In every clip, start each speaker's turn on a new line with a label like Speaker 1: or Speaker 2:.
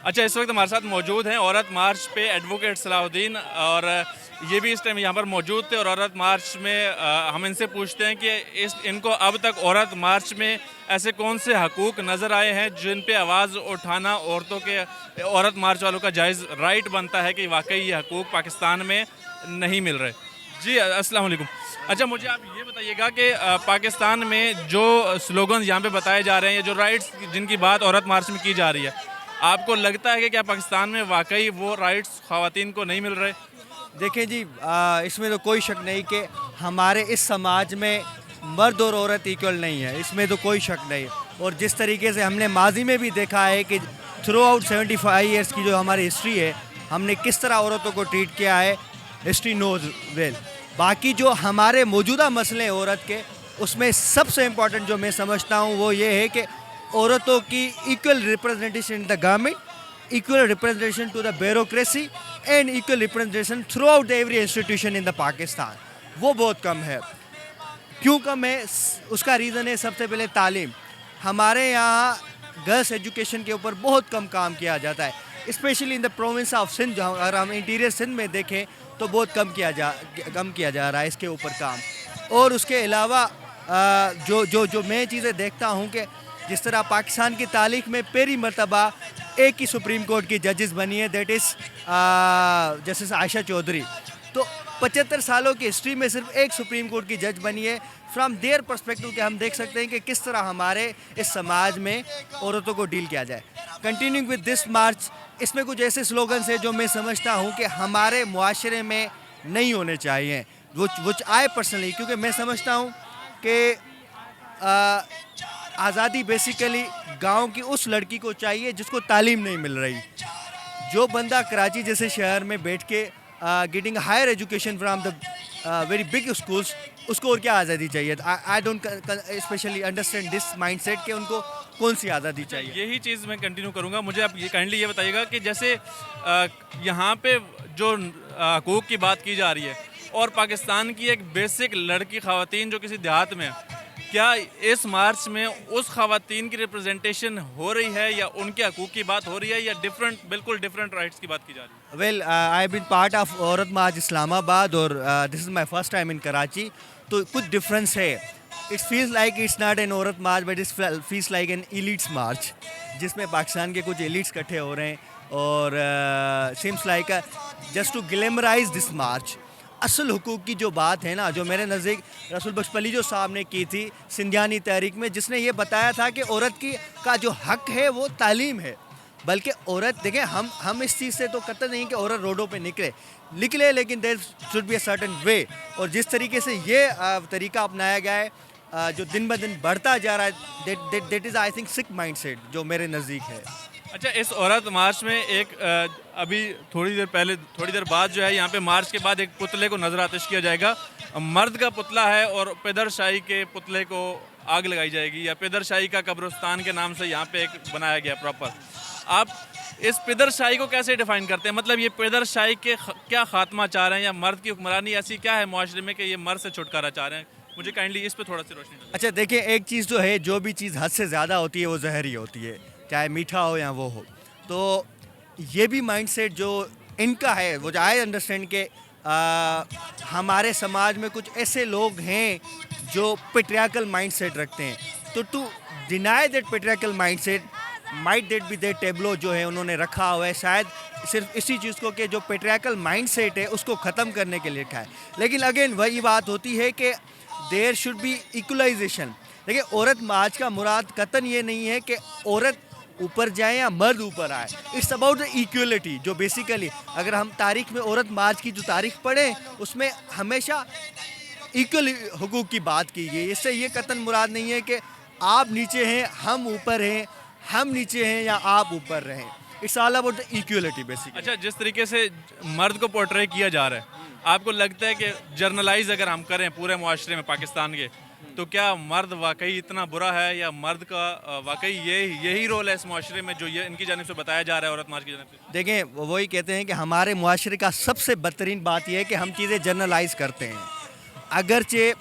Speaker 1: اچھا، اس وقت ہمارے ساتھ موجود ہیں عورت مارچ پہ ایڈوکیٹ صلاح الدین، اور یہ بھی اس ٹائم یہاں پر موجود تھے، اور عورت مارچ میں ہم ان سے پوچھتے ہیں کہ ان کو اب تک عورت مارچ میں ایسے کون سے حقوق نظر آئے ہیں جن پہ آواز اٹھانا عورت مارچ والوں کا جائز رائٹ بنتا ہے کہ واقعی یہ حقوق پاکستان میں نہیں مل رہے. جی السلام علیکم. اچھا، مجھے آپ یہ بتائیے گا کہ پاکستان میں جو سلوگنز یہاں پہ بتائے جا رہے ہیں، جو رائٹس جن کی بات عورت مارچ میں کی جا رہی ہے، آپ کو لگتا ہے کہ کیا پاکستان میں واقعی وہ رائٹس خواتین کو نہیں مل رہے؟
Speaker 2: دیکھیں جی، اس میں تو کوئی شک نہیں کہ ہمارے اس سماج میں مرد اور عورت ایکول نہیں ہے، اس میں تو کوئی شک نہیں. اور جس طریقے سے ہم نے ماضی میں بھی دیکھا ہے کہ تھرو آؤٹ 75 ایئرس کی جو ہماری ہسٹری ہے، ہم نے کس طرح عورتوں کو ٹریٹ کیا ہے، ہسٹری نوز ویل. باقی جو ہمارے موجودہ مسئلے ہیں عورت کے، اس میں سب سے امپورٹنٹ جو میں سمجھتا ہوں وہ یہ ہے کہ عورتوں کی equal representation in the government, equal representation to the bureaucracy and equal representation throughout every institution in the Pakistan. وہ بہت کم ہے. کیوں کم ہے؟ اس کا ریزن ہے سب سے پہلے تعلیم. ہمارے یہاں گرلس ایجوکیشن کے اوپر بہت کم کام کیا جاتا ہے، especially in the province of Sindh. اگر ہم انٹیریئر سندھ میں دیکھیں تو بہت کم کیا جا رہا ہے اس کے اوپر کام. اور اس کے علاوہ جو میں چیزیں دیکھتا ہوں کہ جس طرح پاکستان کی تاریخ میں پہلی مرتبہ ایک ہی سپریم کورٹ کی ججز بنی ہے، دیٹ از جسٹس عائشہ چودھری. تو 75 سالوں کی ہسٹری میں صرف ایک سپریم کورٹ کی جج بنی ہے. فرام دیئر پرسپیکٹو کہ ہم دیکھ سکتے ہیں کہ کس طرح ہمارے اس سماج میں عورتوں کو ڈیل کیا جائے. کنٹینیوئنگ ود دس مارچ، اس میں کچھ ایسے سلوگنس ہیں جو میں سمجھتا ہوں کہ ہمارے معاشرے میں نہیں ہونے چاہیے، وچ آئی پرسنلی، کیونکہ میں سمجھتا ہوں کہ آزادی بیسیکلی گاؤں کی اس لڑکی کو چاہیے جس کو تعلیم نہیں مل رہی. جو بندہ کراچی جیسے شہر میں بیٹھ کے getting higher education from the very big schools, اس کو اور کیا آزادی چاہیے؟ I don't especially understand this mindset کہ ان کو کون سی آزادی چاہیے.
Speaker 1: یہی چیز میں کنٹینیو کروں گا. مجھے آپ یہ کائنڈلی یہ بتائیے گا کہ جیسے یہاں پہ جو حقوق کی بات کی جا رہی ہے اور پاکستان کی ایک بیسک لڑکی خواتین جو کسی دیہات میں، کیا اس مارچ میں اس خواتین کی ریپرزنٹیشن ہو رہی ہے یا ان کے حقوق کی بات ہو رہی ہے یا بالکل ڈفرینٹ رائٹس کی بات کی جا رہی ہے؟
Speaker 2: Well I have been part of Aurat march Islamabad اور this is my first time in Karachi. تو کچھ ڈفرینس ہے. It feels like it's not an Aurat march but it feels like an elites march, جس میں پاکستان کے کچھ ایلیٹس اکٹھے ہو رہے ہیں. اور seems like just to glamorise this march. اصل حقوق کی جو بات ہے نا، جو میرے نزدیک رسول بخش پلی جو صاحب نے کی تھی سندھیانی تحریک میں، جس نے یہ بتایا تھا کہ عورت کا جو حق ہے وہ تعلیم ہے. بلکہ عورت دیکھیں، ہم اس چیز سے تو قطع نہیں کہ عورت روڈوں پہ نکلے، لیکن there should be a certain way. اور جس طریقے سے یہ طریقہ اپنایا گیا ہے جو دن بدن بڑھتا جا رہا ہے، دیٹ از آئی تھنک سک مائنڈ سیٹ جو میرے نزدیک ہے.
Speaker 1: اچھا، اس عورت مارچ میں ایک ابھی تھوڑی دیر بعد جو ہے یہاں پہ مارچ کے بعد ایک پتلے کو نظر آتش کیا جائے گا. مرد کا پتلا ہے اور پیدر شاہی کے پتلے کو آگ لگائی جائے گی، یا پیدر شاہی کا قبرستان کے نام سے یہاں پہ ایک بنایا گیا پراپر. آپ اس پیدر شاہی کو کیسے ڈیفائن کرتے ہیں؟ مطلب یہ پیدر شاہی کے کیا خاتمہ چاہ رہے ہیں، یا مرد کی حکمرانی ایسی کیا ہے معاشرے میں کہ یہ مرد سے چھٹکارا چاہ رہے ہیں؟ مجھے کائنڈلی اس پہ تھوڑا سی روشنی ڈالیں.
Speaker 2: اچھا دیکھیں، ایک چیز جو ہے، جو بھی چیز حد سے زیادہ ہوتی ہے وہ زہر ہی ہوتی ہے، چاہے میٹھا ہو یا وہ ہو. تو یہ بھی مائنڈ سیٹ جو ان کا ہے، وہ آئی انڈرسٹینڈ کہ ہمارے سماج میں کچھ ایسے لوگ ہیں جو پیٹریارکل مائنڈ سیٹ رکھتے ہیں. تو to deny that patriarchal mind set might that be that tableau جو ہے انہوں نے رکھا ہوا ہے، شاید صرف اسی چیز کو کہ جو پیٹریارکل مائنڈ سیٹ ہے اس کو ختم کرنے کے لیے رکھا ہے. لیکن اگین وہی بات ہوتی ہے کہ دیر شوڈ بی ایکولائزیشن. دیکھیں، عورت مارچ کا مراد قطعاً یہ نہیں ہے کہ عورت اوپر جائیں یا مرد اوپر آئے. It's about the equality. جو بیسیکلی اگر ہم تاریخ میں عورت مارچ کی جو تاریخ پڑھیں، اس میں ہمیشہ ایکول حقوق کی بات کی گئی. اس سے یہ قطعاً مراد نہیں ہے کہ آپ نیچے ہیں ہم اوپر ہیں، ہم نیچے ہیں یا آپ اوپر رہیں. It's all about the equality basically.
Speaker 1: اچھا، جس طریقے سے مرد کو پورٹرے کیا جا رہا ہے، آپ کو لگتا ہے کہ جرنلائز اگر ہم کریں پورے معاشرے میں پاکستان کے، تو کیا مرد واقعی اتنا برا ہے، یا مرد کا واقعی یہی رول ہے اس معاشرے میں جو یہ ان کی جانب سے بتایا جا رہا ہے عورت مارچ کی جانب سے؟
Speaker 2: دیکھیں، وہی کہتے ہیں کہ ہمارے معاشرے کا سب سے بدترین بات یہ ہے کہ ہم چیزیں جرنلائز کرتے ہیں. اگرچہ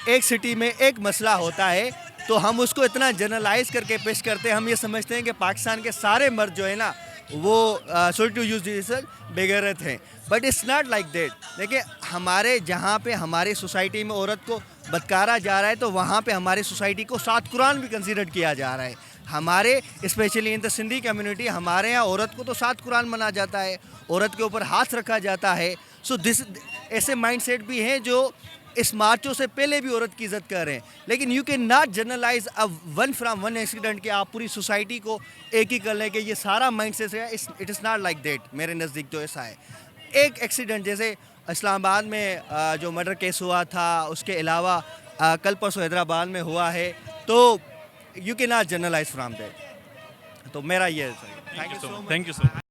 Speaker 2: ایک سٹی میں ایک مسئلہ ہوتا ہے تو ہم اس کو اتنا جرنلائز کر کے پیش کرتے ہیں. ہم یہ سمجھتے ہیں کہ پاکستان کے سارے مرد جو ہے نا وہ سوری ٹو یوز دس بغیرت ہیں. But it's not like that. دیکھیں ہمارے جہاں پہ ہماری سوسائٹی میں عورت کو بتکارا جا رہا ہے تو وہاں پہ ہماری سوسائٹی کو 7 قرآن بھی کنسیڈر کیا جا رہا ہے. ہمارے especially in the Sindhi community ہمارے یہاں عورت کو تو 7 قرآن منا جاتا ہے, عورت کے اوپر ہاتھ رکھا جاتا ہے. سو دس ایسے مائنڈ سیٹ بھی ہیں جو اس مارچوں سے پہلے بھی عورت کی عزت کر رہے ہیں. لیکن you can not generalise one from one accident کہ آپ پوری سوسائٹی کو ایک ہی کر لیں کہ یہ سارا مائنڈ سیٹ ہے. It is not like that. میرے نزدیک تو ایسا ہے. ایک ایکسیڈنٹ جیسے اسلام آباد میں جو مرڈر کیس ہوا تھا, اس کے علاوہ کل پرسوں حیدرآباد میں ہوا ہے, تو you can not generalise from that. تو میرا یہ ہے.
Speaker 1: Thank you so much.